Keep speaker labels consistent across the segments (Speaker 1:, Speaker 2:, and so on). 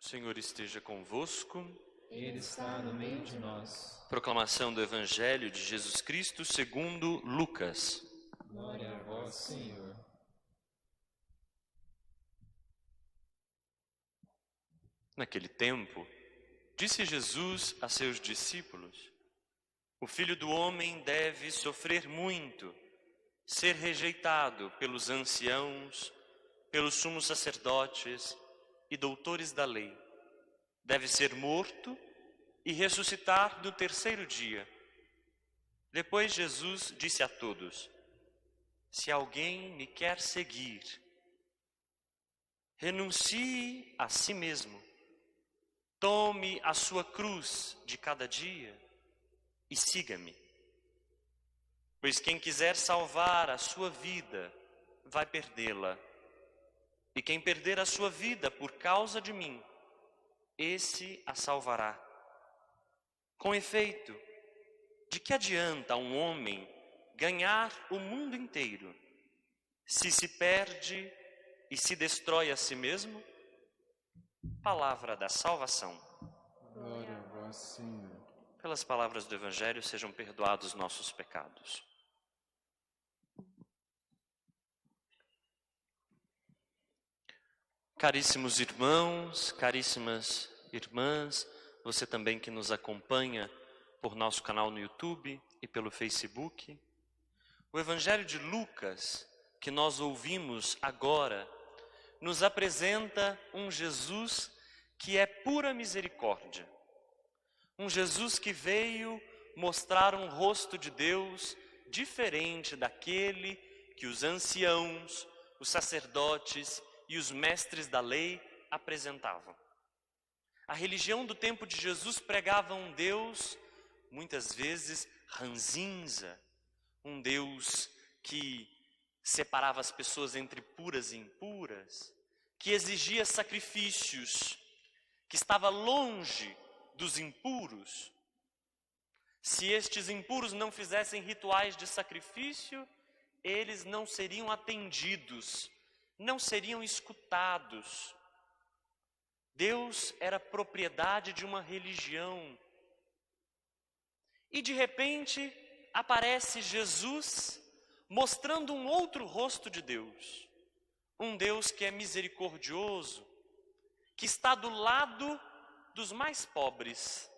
Speaker 1: O Senhor esteja convosco.
Speaker 2: Ele está no meio de nós.
Speaker 1: Proclamação do Evangelho de Jesus Cristo segundo Lucas.
Speaker 2: Glória a vós, Senhor.
Speaker 1: Naquele tempo, disse Jesus a seus discípulos: O Filho do Homem deve sofrer muito, ser rejeitado pelos anciãos, pelos sumos sacerdotes e doutores da lei. Deve ser morto e ressuscitar no terceiro dia. Depois Jesus disse a todos: Se alguém me quer seguir, renuncie a si mesmo, tome a sua cruz de cada dia e siga-me. Pois quem quiser salvar a sua vida, vai perdê-la. E quem perder a sua vida por causa de mim, esse a salvará. Com efeito, de que adianta um homem ganhar o mundo inteiro, se se perde e se destrói a si mesmo? Palavra da salvação.
Speaker 2: Glória a vós, Senhor.
Speaker 1: Pelas palavras do Evangelho sejam perdoados nossos pecados. Caríssimos irmãos, caríssimas irmãs, você também que nos acompanha por nosso canal no YouTube e pelo Facebook. O Evangelho de Lucas, que nós ouvimos agora, nos apresenta um Jesus que é pura misericórdia. Um Jesus que veio mostrar um rosto de Deus diferente daquele que os anciãos, os sacerdotes e os mestres da lei apresentavam. A religião do tempo de Jesus pregava um Deus, muitas vezes, ranzinza, um Deus que separava as pessoas entre puras e impuras, que exigia sacrifícios, que estava longe dos impuros. Se estes impuros não fizessem rituais de sacrifício, eles não seriam atendidos, não seriam escutados. Deus era propriedade de uma religião. E de repente aparece Jesus mostrando um outro rosto de Deus. Um Deus que é misericordioso, que está do lado dos mais pobres,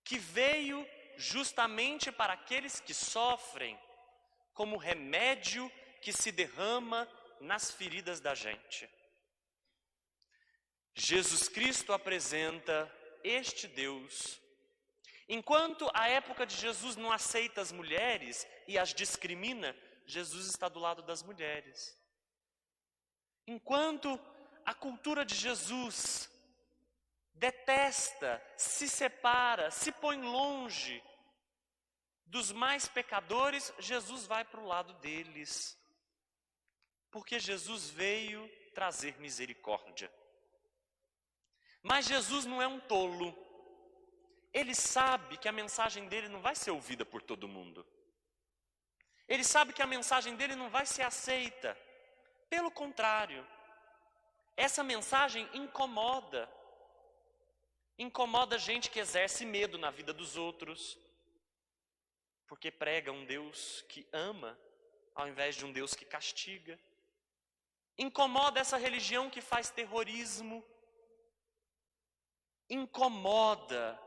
Speaker 1: que veio justamente para aqueles que sofrem, como remédio que se derrama nas feridas da gente. Jesus Cristo apresenta este Deus. Enquanto a época de Jesus não aceita as mulheres e as discrimina, Jesus está do lado das mulheres. Enquanto a cultura de Jesus detesta, se separa, se põe longe dos mais pecadores, Jesus vai para o lado deles. Porque Jesus veio trazer misericórdia. Mas Jesus não é um tolo. Ele sabe que a mensagem dele não vai ser ouvida por todo mundo. Ele sabe que a mensagem dele não vai ser aceita. Pelo contrário, essa mensagem incomoda. Incomoda gente que exerce medo na vida dos outros. Porque prega um Deus que ama, ao invés de um Deus que castiga. Incomoda essa religião que faz terrorismo. Incomoda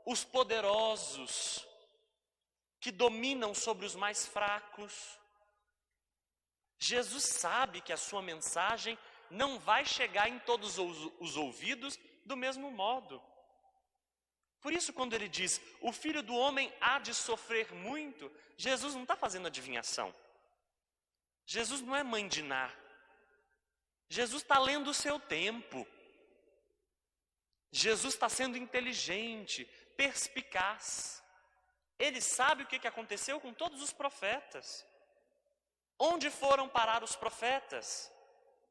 Speaker 1: os poderosos que dominam sobre os mais fracos. Jesus sabe que a sua mensagem não vai chegar em todos os ouvidos do mesmo modo. Por isso, quando ele diz, o Filho do Homem há de sofrer muito, Jesus não está fazendo adivinhação. Jesus não é mãe de Ná. Jesus está lendo o seu tempo. Jesus está sendo inteligente, perspicaz. Ele sabe o que aconteceu com todos os profetas. Onde foram parar os profetas?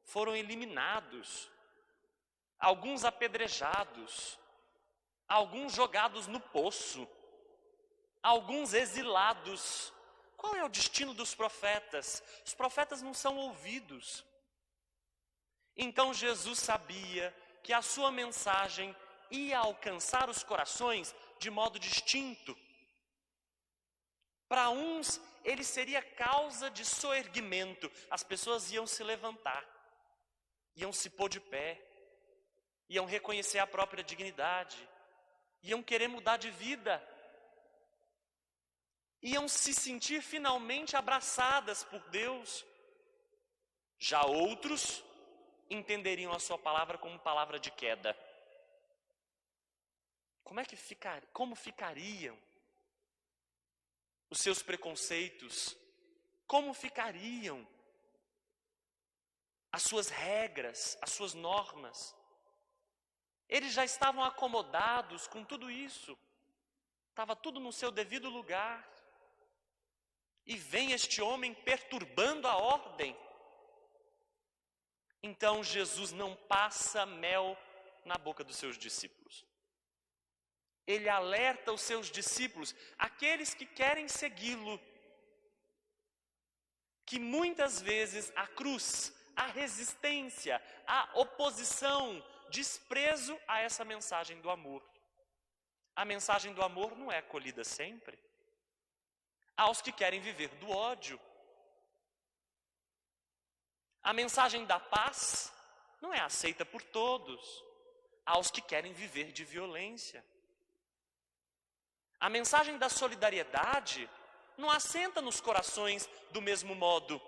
Speaker 1: Foram eliminados. Alguns apedrejados. Alguns jogados no poço. Alguns exilados. Qual é o destino dos profetas? Os profetas não são ouvidos. Então Jesus sabia que a sua mensagem ia alcançar os corações de modo distinto. Para uns, ele seria causa de soerguimento. As pessoas iam se levantar, iam se pôr de pé, iam reconhecer a própria dignidade, iam querer mudar de vida, iam se sentir finalmente abraçadas por Deus. Já outros entenderiam a sua palavra como palavra de queda. Como ficariam os seus preconceitos? Como ficariam as suas regras, as suas normas? Eles já estavam acomodados com tudo isso. Estava tudo no seu devido lugar. E vem este homem perturbando a ordem. Então Jesus não passa mel na boca dos seus discípulos. Ele alerta os seus discípulos, aqueles que querem segui-lo, que muitas vezes a cruz, a resistência, a oposição, desprezo a essa mensagem do amor. A mensagem do amor não é acolhida sempre. Aos que querem viver do ódio. A mensagem da paz não é aceita por todos, aos que querem viver de violência. A mensagem da solidariedade não assenta nos corações do mesmo modo,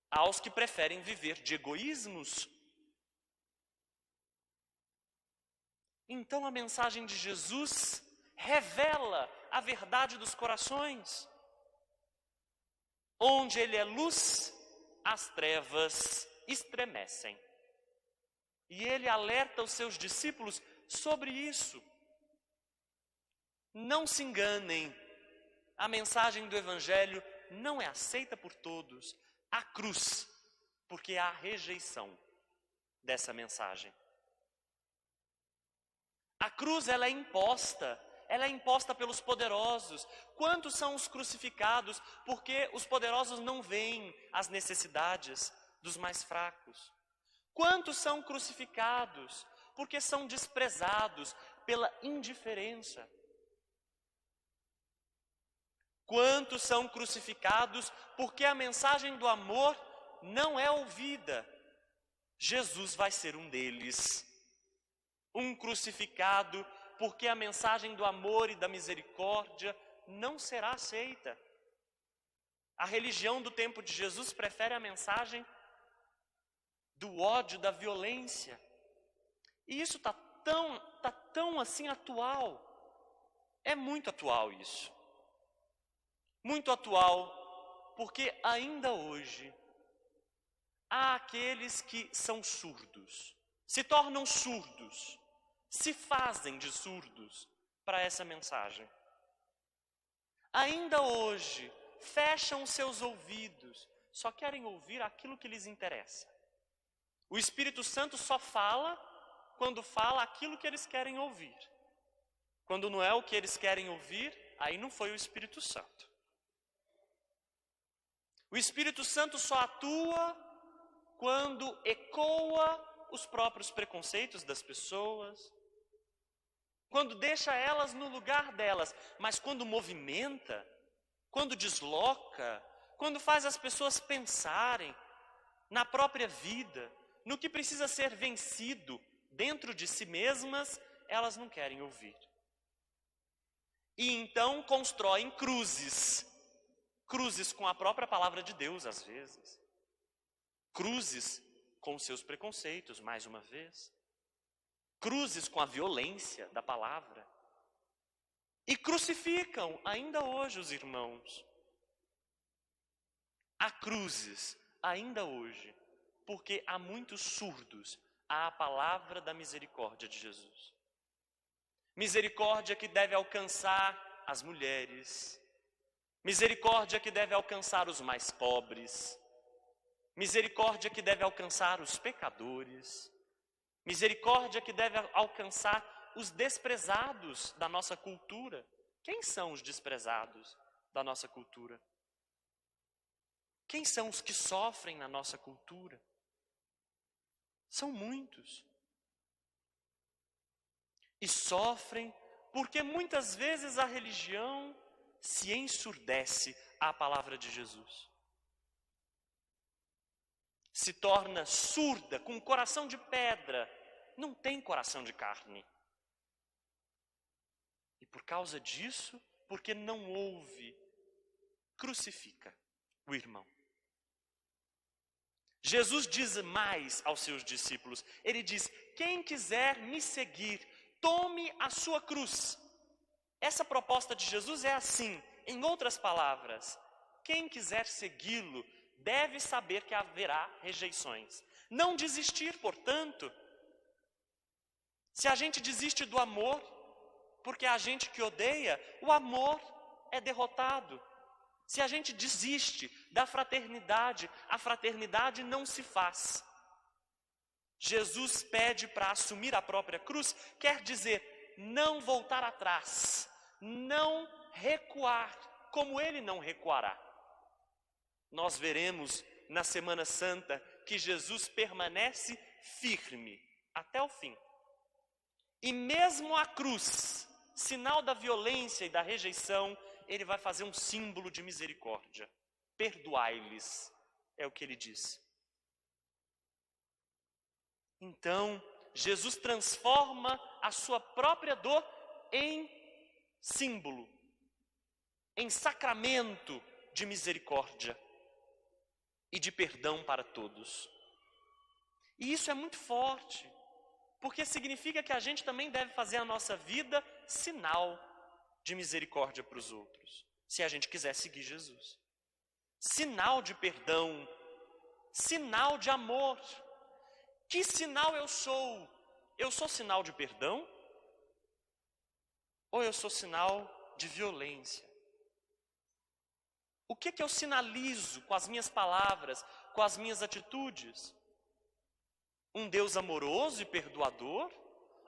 Speaker 1: aos que preferem viver de egoísmos. Então a mensagem de Jesus revela a verdade dos corações. Onde ele é luz, as trevas estremecem. E ele alerta os seus discípulos sobre isso. Não se enganem, a mensagem do Evangelho não é aceita por todos. A cruz, porque há rejeição dessa mensagem. A cruz, ela é imposta pelos poderosos. Quantos são os crucificados porque os poderosos não veem as necessidades dos mais fracos? Quantos são crucificados porque são desprezados pela indiferença? Quantos são crucificados porque a mensagem do amor não é ouvida? Jesus vai ser um deles. Um crucificado porque a mensagem do amor e da misericórdia não será aceita. A religião do tempo de Jesus prefere a mensagem do ódio, da violência. E isso está tão assim atual. É muito atual isso. Muito atual, porque ainda hoje há aqueles que são surdos, se tornam surdos, se fazem de surdos para essa mensagem. Ainda hoje fecham seus ouvidos, só querem ouvir aquilo que lhes interessa. O Espírito Santo só fala quando fala aquilo que eles querem ouvir. Quando não é o que eles querem ouvir, aí não foi o Espírito Santo. O Espírito Santo só atua quando ecoa os próprios preconceitos das pessoas, quando deixa elas no lugar delas, mas quando movimenta, quando desloca, quando faz as pessoas pensarem na própria vida, no que precisa ser vencido dentro de si mesmas, elas não querem ouvir. E então constroem cruzes com a própria palavra de Deus às vezes, cruzes com seus preconceitos, mais uma vez, cruzes com a violência da palavra, e crucificam ainda hoje os irmãos. Há cruzes ainda hoje, porque há muitos surdos à palavra da misericórdia de Jesus. Misericórdia que deve alcançar as mulheres, misericórdia que deve alcançar os mais pobres, misericórdia que deve alcançar os pecadores, misericórdia que deve alcançar os desprezados da nossa cultura. Quem são os desprezados da nossa cultura? Quem são os que sofrem na nossa cultura? São muitos. e sofrem porque muitas vezes a religião se ensurdece à palavra de Jesus. Se torna surda, com coração de pedra, não tem coração de carne. E por causa disso, porque não ouve, crucifica o irmão. Jesus diz mais aos seus discípulos. Ele diz: quem quiser me seguir, tome a sua cruz. Essa proposta de Jesus é assim, em outras palavras: quem quiser segui-lo, deve saber que haverá rejeições. Não desistir, portanto. Se a gente desiste do amor, porque a gente que odeia, o amor é derrotado. Se a gente desiste da fraternidade, a fraternidade não se faz. Jesus pede para assumir a própria cruz, quer dizer, não voltar atrás, não recuar, como ele não recuará. Nós veremos na Semana Santa que Jesus permanece firme até o fim. E mesmo a cruz, sinal da violência e da rejeição, ele vai fazer um símbolo de misericórdia. Perdoai-lhes, é o que ele diz. Então, Jesus transforma a sua própria dor em símbolo, em sacramento de misericórdia e de perdão para todos. E isso é muito forte, porque significa que a gente também deve fazer a nossa vida sinal de misericórdia para os outros, se a gente quiser seguir Jesus. Sinal de perdão, sinal de amor. Que sinal eu sou? Eu sou sinal de perdão? Ou eu sou sinal de violência? O que eu sinalizo com as minhas palavras, com as minhas atitudes? Um Deus amoroso e perdoador?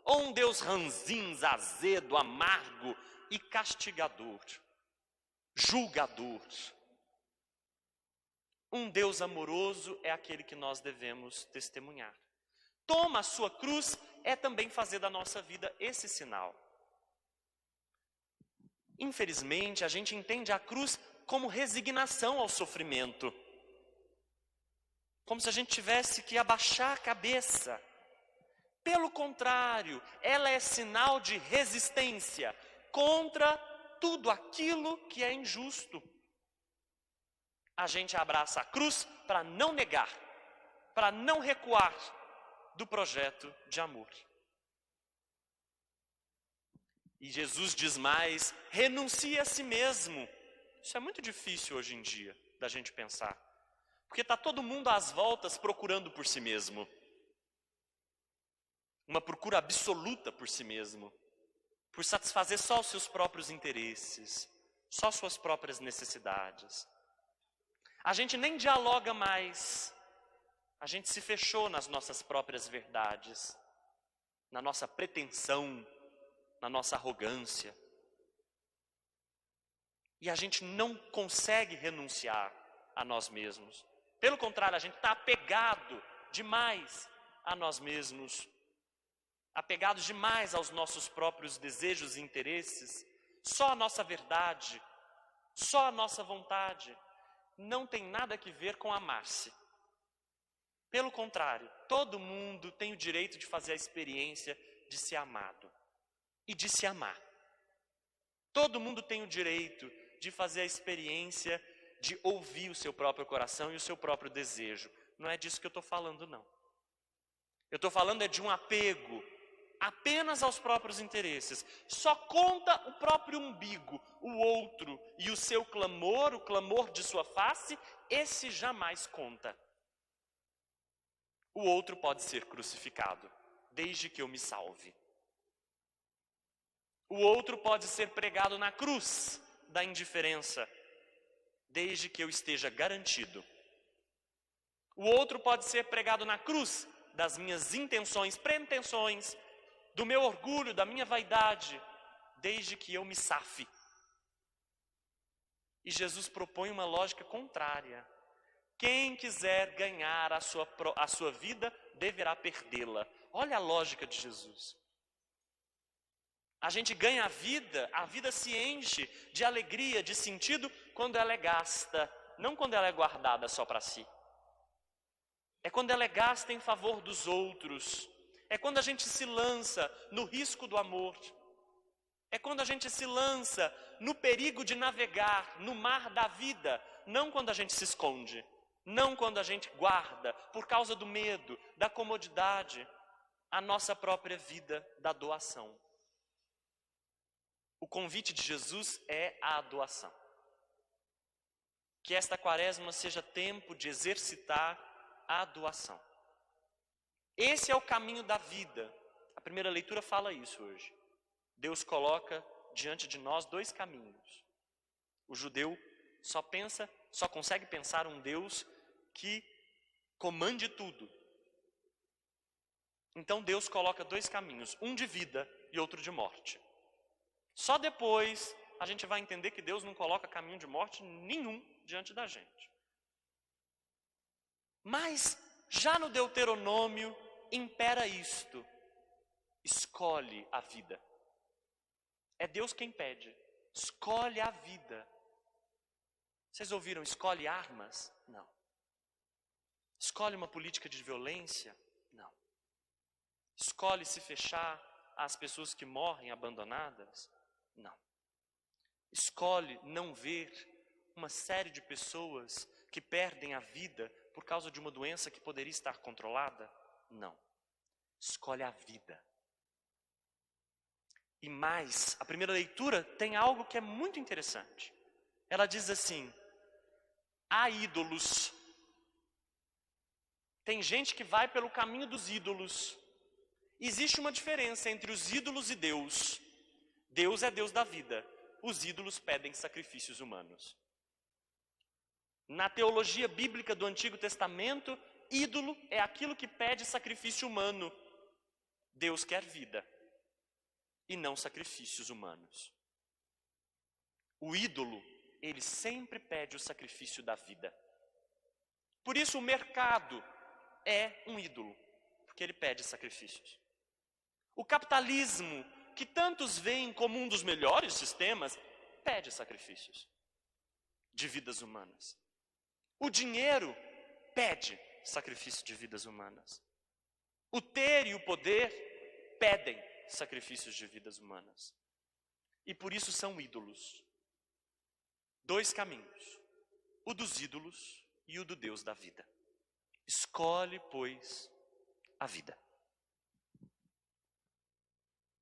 Speaker 1: Ou um Deus ranzinza, azedo, amargo e castigador, julgador? Um Deus amoroso é aquele que nós devemos testemunhar. Toma a sua cruz é também fazer da nossa vida esse sinal. Infelizmente, a gente entende a cruz como resignação ao sofrimento. Como se a gente tivesse que abaixar a cabeça. Pelo contrário, ela é sinal de resistência contra tudo aquilo que é injusto. A gente abraça a cruz para não negar, para não recuar do projeto de amor. E Jesus diz mais: renuncie a si mesmo. Isso é muito difícil hoje em dia da gente pensar, porque está todo mundo às voltas procurando por si mesmo. Uma procura absoluta por si mesmo, por satisfazer só os seus próprios interesses, só suas próprias necessidades. A gente nem dialoga mais, a gente se fechou nas nossas próprias verdades, na nossa pretensão, na nossa arrogância. E a gente não consegue renunciar a nós mesmos. Pelo contrário, a gente está apegado demais a nós mesmos, apegados demais aos nossos próprios desejos e interesses. Só a nossa verdade, só a nossa vontade não tem nada a ver com amar-se. Pelo contrário, todo mundo tem o direito de fazer a experiência de ser amado e de se amar. Todo mundo tem o direito de fazer a experiência de ouvir o seu próprio coração e o seu próprio desejo. Não é disso que eu estou falando, não. Eu estou falando de um apego apenas aos próprios interesses. Só conta o próprio umbigo, o outro e o seu clamor, o clamor de sua face, esse jamais conta. O outro pode ser crucificado, desde que eu me salve. O outro pode ser pregado na cruz da indiferença, desde que eu esteja garantido. O outro pode ser pregado na cruz das minhas intenções, pretensões, do meu orgulho, da minha vaidade, desde que eu me safe. E Jesus propõe uma lógica contrária. Quem quiser ganhar a sua vida, deverá perdê-la. Olha a lógica de Jesus. A gente ganha a vida se enche de alegria, de sentido, quando ela é gasta, não quando ela é guardada só para si. É quando ela é gasta em favor dos outros. É quando a gente se lança no risco do amor. É quando a gente se lança no perigo de navegar no mar da vida, não quando a gente se esconde, não quando a gente guarda, por causa do medo, da comodidade, a nossa própria vida da doação. O convite de Jesus é a doação. Que esta quaresma seja tempo de exercitar a doação. Esse é o caminho da vida. A primeira leitura fala isso hoje. Deus coloca diante de nós dois caminhos. O judeu só consegue pensar um Deus que comande tudo. Então Deus coloca dois caminhos, um de vida e outro de morte. Só depois a gente vai entender que Deus não coloca caminho de morte nenhum diante da gente. Mas já no Deuteronômio impera isto: escolhe a vida. É Deus quem pede, escolhe a vida. Vocês ouviram, escolhe armas? Não. Escolhe uma política de violência? Não. Escolhe se fechar às pessoas que morrem abandonadas? Não. Escolhe não ver uma série de pessoas que perdem a vida por causa de uma doença que poderia estar controlada? Não. Escolhe a vida. E mais, a primeira leitura tem algo que é muito interessante. Ela diz assim: há ídolos. Tem gente que vai pelo caminho dos ídolos. Existe uma diferença entre os ídolos e Deus. Deus é Deus da vida. Os ídolos pedem sacrifícios humanos. Na teologia bíblica do Antigo Testamento, ídolo é aquilo que pede sacrifício humano. Deus quer vida e não sacrifícios humanos. O ídolo, ele sempre pede o sacrifício da vida. Por isso o mercado é um ídolo, porque ele pede sacrifícios. O capitalismo, que tantos veem como um dos melhores sistemas, pede sacrifícios de vidas humanas. O dinheiro pede sacrifício de vidas humanas. O ter e o poder pedem sacrifícios de vidas humanas. E por isso são ídolos. Dois caminhos: o dos ídolos e o do Deus da vida. Escolhe, pois, a vida.